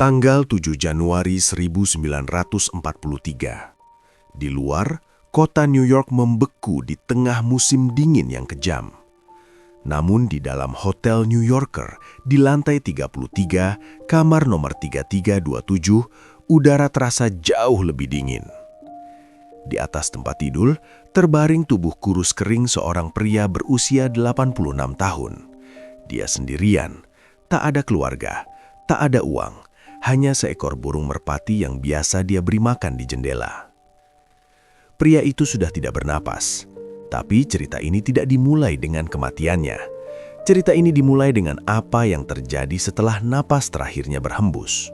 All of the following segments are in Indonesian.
Tanggal 7 Januari 1943. Di luar, kota New York membeku di tengah musim dingin yang kejam. Namun di dalam Hotel New Yorker di lantai 33, kamar nomor 3327, udara terasa jauh lebih dingin. Di atas tempat tidur, terbaring tubuh kurus kering seorang pria berusia 86 tahun. Dia sendirian, tak ada keluarga, tak ada uang, hanya seekor burung merpati yang biasa dia beri makan di jendela. Pria itu sudah tidak bernapas, tapi cerita ini tidak dimulai dengan kematiannya. Cerita ini dimulai dengan apa yang terjadi setelah napas terakhirnya berhembus.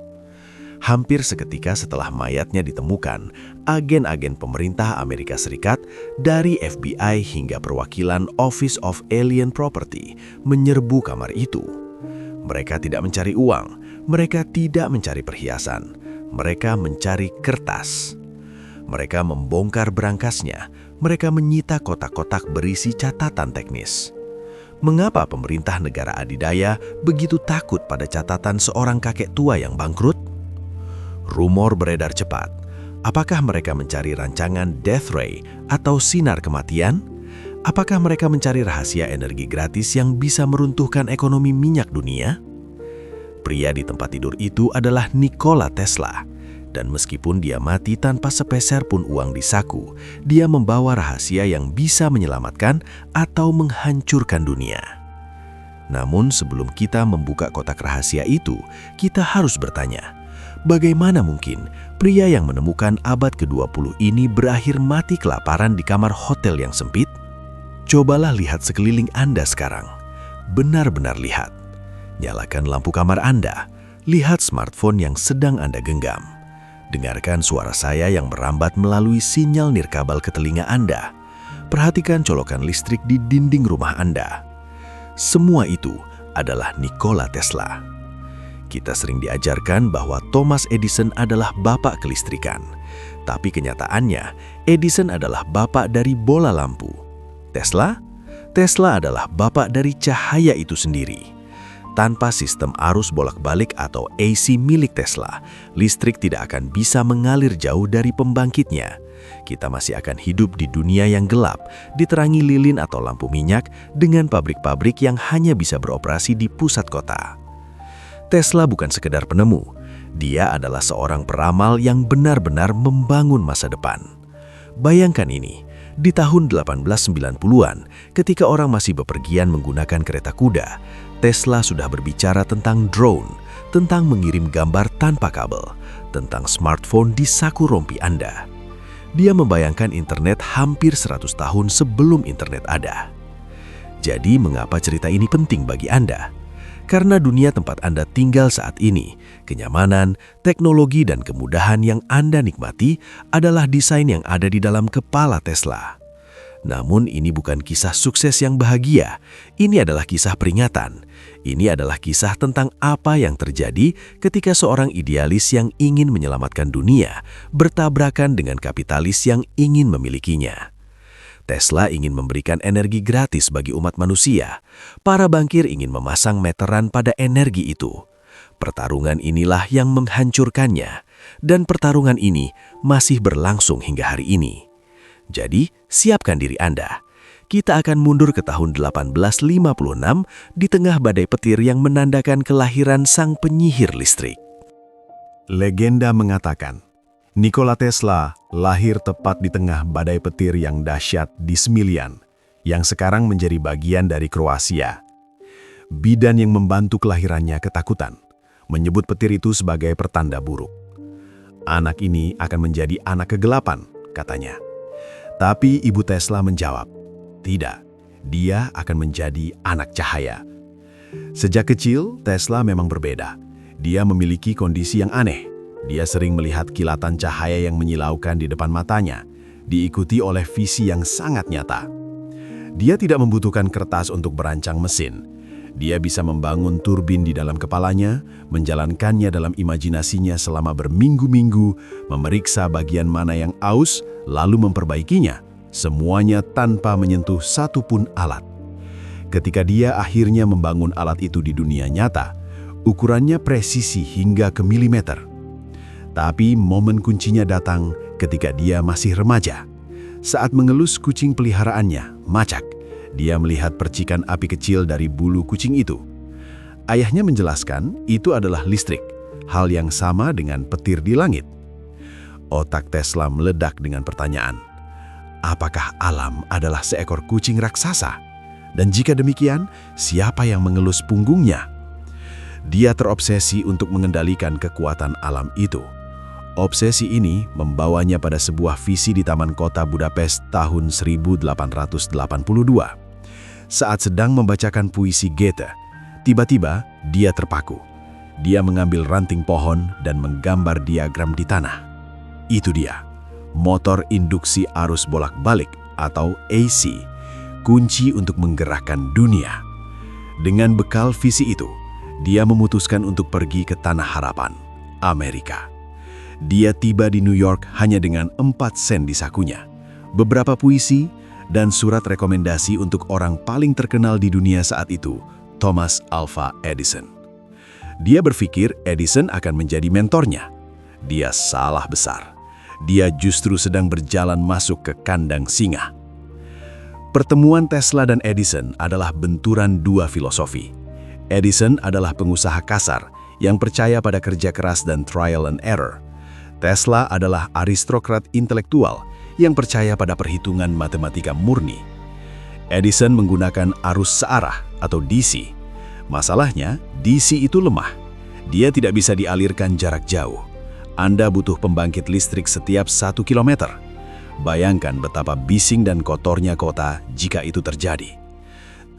Hampir seketika setelah mayatnya ditemukan, agen-agen pemerintah Amerika Serikat dari FBI hingga perwakilan Office of Alien Property menyerbu kamar itu. Mereka tidak mencari uang, mereka tidak mencari perhiasan, mereka mencari kertas. Mereka membongkar berangkasnya, mereka menyita kotak-kotak berisi catatan teknis. Mengapa pemerintah negara adidaya begitu takut pada catatan seorang kakek tua yang bangkrut? Rumor beredar cepat. Apakah mereka mencari rancangan Death Ray atau sinar kematian? Apakah mereka mencari rahasia energi gratis yang bisa meruntuhkan ekonomi minyak dunia? Pria di tempat tidur itu adalah Nikola Tesla. Dan meskipun dia mati tanpa sepeser pun uang di saku, dia membawa rahasia yang bisa menyelamatkan atau menghancurkan dunia. Namun sebelum kita membuka kotak rahasia itu, kita harus bertanya, bagaimana mungkin pria yang menemukan abad ke-20 ini berakhir mati kelaparan di kamar hotel yang sempit? Cobalah lihat sekeliling Anda sekarang. Benar-benar lihat. Nyalakan lampu kamar Anda. Lihat smartphone yang sedang Anda genggam. Dengarkan suara saya yang merambat melalui sinyal nirkabel ke telinga Anda. Perhatikan colokan listrik di dinding rumah Anda. Semua itu adalah Nikola Tesla. Kita sering diajarkan bahwa Thomas Edison adalah bapak kelistrikan. Tapi kenyataannya, Edison adalah bapak dari bola lampu. Tesla? Tesla adalah bapak dari cahaya itu sendiri. Tanpa sistem arus bolak-balik atau AC milik Tesla, listrik tidak akan bisa mengalir jauh dari pembangkitnya. Kita masih akan hidup di dunia yang gelap, diterangi lilin atau lampu minyak dengan pabrik-pabrik yang hanya bisa beroperasi di pusat kota. Tesla bukan sekedar penemu, dia adalah seorang peramal yang benar-benar membangun masa depan. Bayangkan ini, di tahun 1890-an, ketika orang masih bepergian menggunakan kereta kuda, Tesla sudah berbicara tentang drone, tentang mengirim gambar tanpa kabel, tentang smartphone di saku rompi Anda. Dia membayangkan internet hampir 100 tahun sebelum internet ada. Jadi mengapa cerita ini penting bagi Anda? Karena dunia tempat Anda tinggal saat ini, kenyamanan, teknologi dan kemudahan yang Anda nikmati adalah desain yang ada di dalam kepala Tesla. Namun ini bukan kisah sukses yang bahagia, ini adalah kisah peringatan. Ini adalah kisah tentang apa yang terjadi ketika seorang idealis yang ingin menyelamatkan dunia bertabrakan dengan kapitalis yang ingin memilikinya. Tesla ingin memberikan energi gratis bagi umat manusia. Para bankir ingin memasang meteran pada energi itu. Pertarungan inilah yang menghancurkannya, dan pertarungan ini masih berlangsung hingga hari ini. Jadi, siapkan diri Anda. Kita akan mundur ke tahun 1856 di tengah badai petir yang menandakan kelahiran sang penyihir listrik. Legenda mengatakan, Nikola Tesla lahir tepat di tengah badai petir yang dahsyat di Smiljan, yang sekarang menjadi bagian dari Kroasia. Bidan yang membantu kelahirannya ketakutan, menyebut petir itu sebagai pertanda buruk. Anak ini akan menjadi anak kegelapan, katanya. Tapi ibu Tesla menjawab, tidak, dia akan menjadi anak cahaya. Sejak kecil, Tesla memang berbeda. Dia memiliki kondisi yang aneh. Dia sering melihat kilatan cahaya yang menyilaukan di depan matanya, diikuti oleh visi yang sangat nyata. Dia tidak membutuhkan kertas untuk berancang mesin. Dia bisa membangun turbin di dalam kepalanya, menjalankannya dalam imajinasinya selama berminggu-minggu, memeriksa bagian mana yang aus, lalu memperbaikinya, semuanya tanpa menyentuh satupun alat. Ketika dia akhirnya membangun alat itu di dunia nyata, Ukurannya presisi hingga ke milimeter. Tapi momen kuncinya datang ketika dia masih remaja. Saat mengelus kucing peliharaannya, Macak, dia melihat percikan api kecil dari bulu kucing itu. Ayahnya menjelaskan itu adalah listrik, hal yang sama dengan petir di langit. Otak Tesla meledak dengan pertanyaan, apakah alam adalah seekor kucing raksasa? Dan jika demikian, siapa yang mengelus punggungnya? Dia terobsesi untuk mengendalikan kekuatan alam itu. Obsesi ini membawanya pada sebuah visi di Taman Kota Budapest tahun 1882. Saat sedang membacakan puisi Goethe, tiba-tiba dia terpaku. Dia mengambil ranting pohon dan menggambar diagram di tanah. Itu dia, motor induksi arus bolak-balik atau AC, kunci untuk menggerakkan dunia. Dengan bekal visi itu, dia memutuskan untuk pergi ke Tanah Harapan, Amerika. Dia tiba di New York hanya dengan 4 sen di sakunya, beberapa puisi, dan surat rekomendasi untuk orang paling terkenal di dunia saat itu, Thomas Alva Edison. Dia berpikir Edison akan menjadi mentornya. Dia salah besar. Dia justru sedang berjalan masuk ke kandang singa. Pertemuan Tesla dan Edison adalah benturan dua filosofi. Edison adalah pengusaha kasar yang percaya pada kerja keras dan trial and error. Tesla adalah aristokrat intelektual yang percaya pada perhitungan matematika murni. Edison menggunakan arus searah atau DC. Masalahnya, DC itu lemah. Dia tidak bisa dialirkan jarak jauh. Anda butuh pembangkit listrik setiap 1 kilometer. Bayangkan betapa bising dan kotornya kota jika itu terjadi.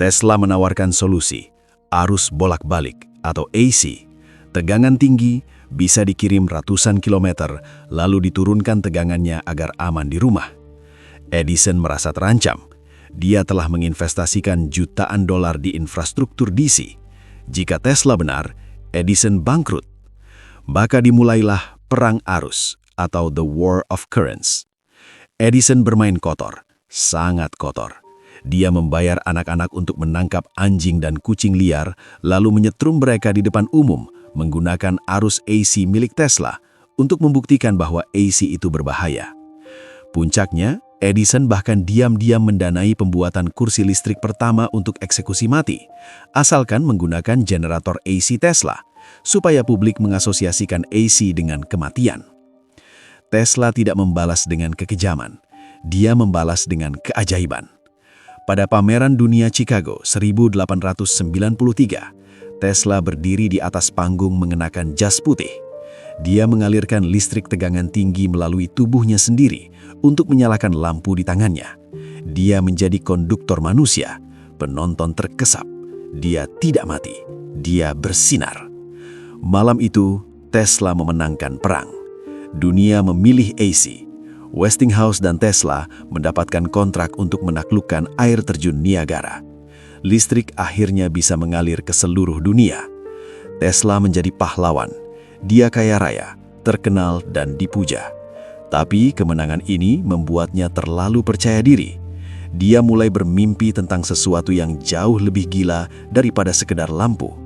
Tesla menawarkan solusi, arus bolak-balik atau AC. Tegangan tinggi bisa dikirim ratusan kilometer, lalu diturunkan tegangannya agar aman di rumah. Edison merasa terancam. Dia telah menginvestasikan jutaan dolar di infrastruktur DC. Jika Tesla benar, Edison bangkrut. Maka dimulailah perang arus atau the War of Currents. Edison bermain kotor, sangat kotor. Dia membayar anak-anak untuk menangkap anjing dan kucing liar, lalu menyetrum mereka di depan umum menggunakan arus AC milik Tesla untuk membuktikan bahwa AC itu berbahaya. Puncaknya, Edison bahkan diam-diam mendanai pembuatan kursi listrik pertama untuk eksekusi mati, asalkan menggunakan generator AC Tesla, supaya publik mengasosiasikan AC dengan kematian. Tesla tidak membalas dengan kekejaman, dia membalas dengan keajaiban. Pada pameran dunia Chicago 1893, Tesla berdiri di atas panggung mengenakan jas putih. Dia mengalirkan listrik tegangan tinggi melalui tubuhnya sendiri untuk menyalakan lampu di tangannya. Dia menjadi konduktor manusia, penonton terkesap. Dia tidak mati, dia bersinar. Malam itu, Tesla memenangkan perang. Dunia memilih AC. Westinghouse dan Tesla mendapatkan kontrak untuk menaklukkan air terjun Niagara. Listrik akhirnya bisa mengalir ke seluruh dunia. Tesla menjadi pahlawan. Dia kaya raya, terkenal dan dipuja. Tapi kemenangan ini membuatnya terlalu percaya diri. Dia mulai bermimpi tentang sesuatu yang jauh lebih gila daripada sekedar lampu.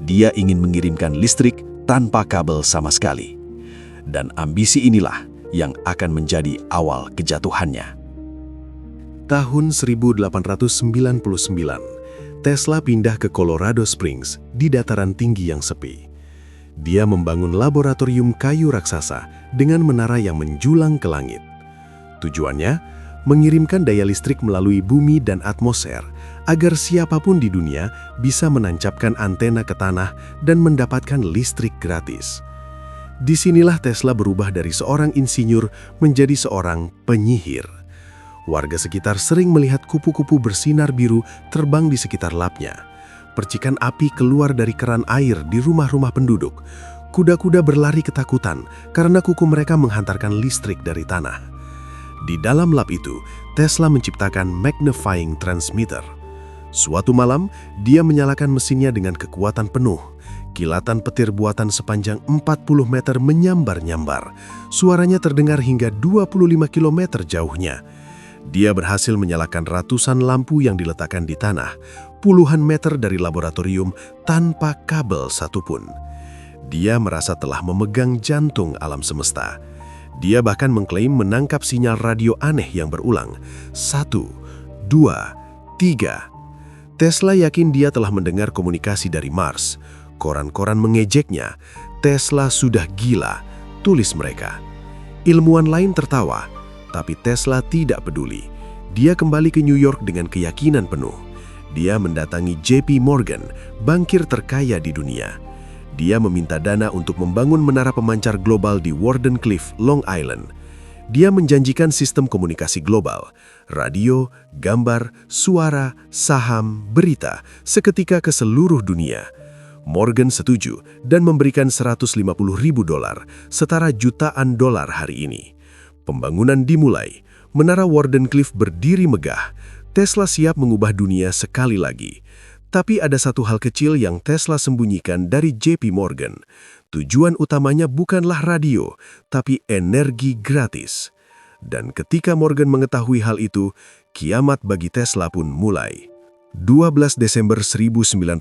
Dia ingin mengirimkan listrik tanpa kabel sama sekali. Dan ambisi inilah yang akan menjadi awal kejatuhannya. Tahun 1899, Tesla pindah ke Colorado Springs di dataran tinggi yang sepi. Dia membangun laboratorium kayu raksasa dengan menara yang menjulang ke langit. Tujuannya, mengirimkan daya listrik melalui bumi dan atmosfer agar siapapun di dunia bisa menancapkan antena ke tanah dan mendapatkan listrik gratis. Disinilah Tesla berubah dari seorang insinyur menjadi seorang penyihir. Warga sekitar sering melihat kupu-kupu bersinar biru terbang di sekitar lapnya. Percikan api keluar dari keran air di rumah-rumah penduduk. Kuda-kuda berlari ketakutan karena kuku mereka menghantarkan listrik dari tanah. Di dalam lab itu, Tesla menciptakan magnifying transmitter. Suatu malam, dia menyalakan mesinnya dengan kekuatan penuh. Kilatan petir buatan sepanjang 40 meter menyambar-nyambar. Suaranya terdengar hingga 25 km jauhnya. Dia berhasil menyalakan ratusan lampu yang diletakkan di tanah, puluhan meter dari laboratorium tanpa kabel satupun. Dia merasa telah memegang jantung alam semesta. Dia bahkan mengklaim menangkap sinyal radio aneh yang berulang. 1, 2, 3. Tesla yakin dia telah mendengar komunikasi dari Mars. Koran-koran mengejeknya. Tesla sudah gila, tulis mereka. Ilmuwan lain tertawa, tapi Tesla tidak peduli. Dia kembali ke New York dengan keyakinan penuh. Dia mendatangi JP Morgan, bankir terkaya di dunia. Dia meminta dana untuk membangun menara pemancar global di Wardenclyffe, Long Island. Dia menjanjikan sistem komunikasi global, radio, gambar, suara, saham, berita, seketika ke seluruh dunia. Morgan setuju dan memberikan $150.000, setara jutaan dolar hari ini. Pembangunan dimulai, menara Wardenclyffe berdiri megah. Tesla siap mengubah dunia sekali lagi. Tapi ada satu hal kecil yang Tesla sembunyikan dari JP Morgan. Tujuan utamanya bukanlah radio, tapi energi gratis. Dan ketika Morgan mengetahui hal itu, kiamat bagi Tesla pun mulai. 12 Desember 1901,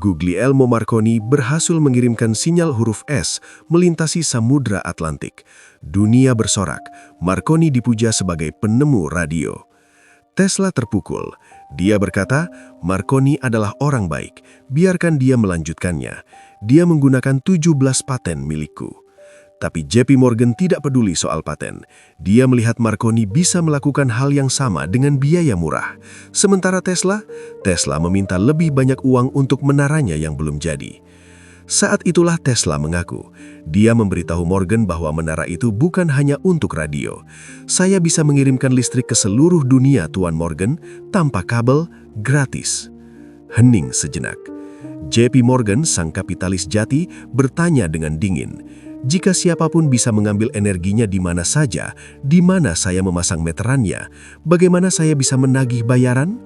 Guglielmo Marconi berhasil mengirimkan sinyal huruf S melintasi Samudra Atlantik. Dunia bersorak, Marconi dipuja sebagai penemu radio. Tesla terpukul. Dia berkata, Marconi adalah orang baik, biarkan dia melanjutkannya. Dia menggunakan 17 paten milikku. Tapi JP Morgan tidak peduli soal paten. Dia melihat Marconi bisa melakukan hal yang sama dengan biaya murah. Sementara Tesla meminta lebih banyak uang untuk menaranya yang belum jadi. Saat itulah Tesla mengaku. Dia memberitahu Morgan bahwa menara itu bukan hanya untuk radio. Saya bisa mengirimkan listrik ke seluruh dunia, Tuan Morgan, tanpa kabel, gratis. Hening sejenak. JP Morgan, sang kapitalis jati, bertanya dengan dingin, jika siapapun bisa mengambil energinya di mana saja, di mana saya memasang meterannya, bagaimana saya bisa menagih bayaran?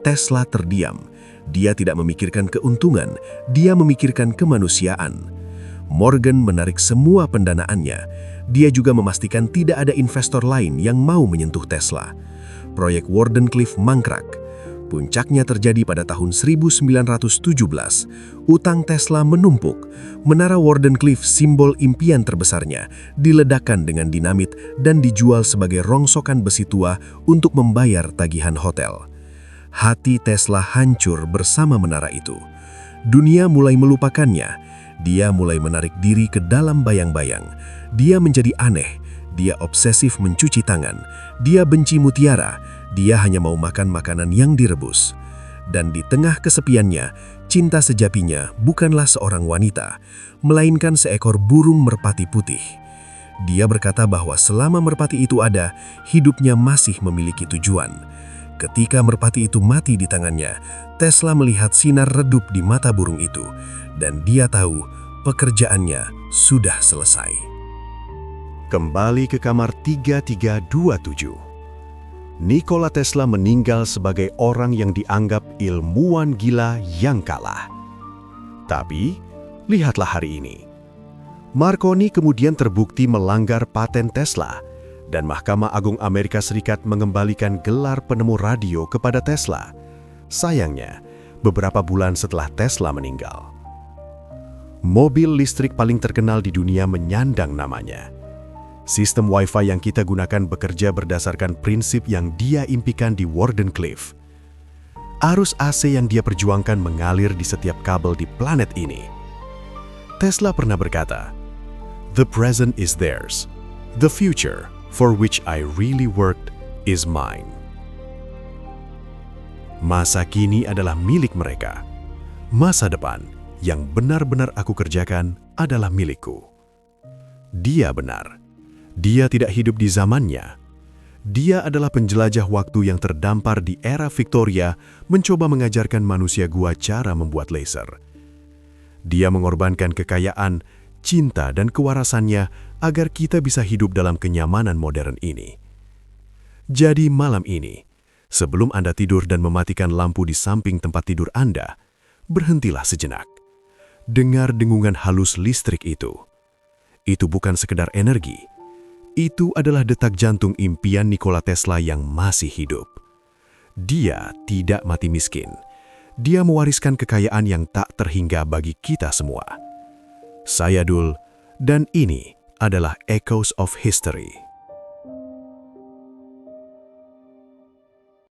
Tesla terdiam. Dia tidak memikirkan keuntungan, dia memikirkan kemanusiaan. Morgan menarik semua pendanaannya. Dia juga memastikan tidak ada investor lain yang mau menyentuh Tesla. Proyek Wardenclyffe mangkrak. Puncaknya terjadi pada tahun 1917. Utang Tesla menumpuk. Menara Wardenclyffe, simbol impian terbesarnya, diledakkan dengan dinamit dan dijual sebagai rongsokan besi tua untuk membayar tagihan hotel. Hati Tesla hancur bersama menara itu. Dunia mulai melupakannya. Dia mulai menarik diri ke dalam bayang-bayang. Dia menjadi aneh. Dia obsesif mencuci tangan. Dia benci mutiara. Dia hanya mau makan makanan yang direbus. Dan di tengah kesepiannya, cinta sejatinya bukanlah seorang wanita, melainkan seekor burung merpati putih. Dia berkata bahwa selama merpati itu ada, hidupnya masih memiliki tujuan. Ketika merpati itu mati di tangannya, Tesla melihat sinar redup di mata burung itu, dan dia tahu pekerjaannya sudah selesai. Kembali ke kamar 3327. Nikola Tesla meninggal sebagai orang yang dianggap ilmuwan gila yang kalah. Tapi, lihatlah hari ini. Marconi kemudian terbukti melanggar paten Tesla, dan Mahkamah Agung Amerika Serikat mengembalikan gelar penemu radio kepada Tesla. Sayangnya, beberapa bulan setelah Tesla meninggal. Mobil listrik paling terkenal di dunia menyandang namanya. Sistem Wi-Fi yang kita gunakan bekerja berdasarkan prinsip yang dia impikan di Wardenclyffe. Arus AC yang dia perjuangkan mengalir di setiap kabel di planet ini. Tesla pernah berkata, "The present is theirs. The future, for which I really worked, is mine." Masa kini adalah milik mereka. Masa depan yang benar-benar aku kerjakan adalah milikku. Dia benar. Dia tidak hidup di zamannya. Dia adalah penjelajah waktu yang terdampar di era Victoria, mencoba mengajarkan manusia gua cara membuat laser. Dia mengorbankan kekayaan, cinta, dan kewarasannya agar kita bisa hidup dalam kenyamanan modern ini. Jadi malam ini, sebelum Anda tidur dan mematikan lampu di samping tempat tidur Anda, berhentilah sejenak. Dengar dengungan halus listrik itu. Itu bukan sekedar energi. Itu adalah detak jantung impian Nikola Tesla yang masih hidup. Dia tidak mati miskin. Dia mewariskan kekayaan yang tak terhingga bagi kita semua. Saya Dul, dan ini adalah Echoes of History.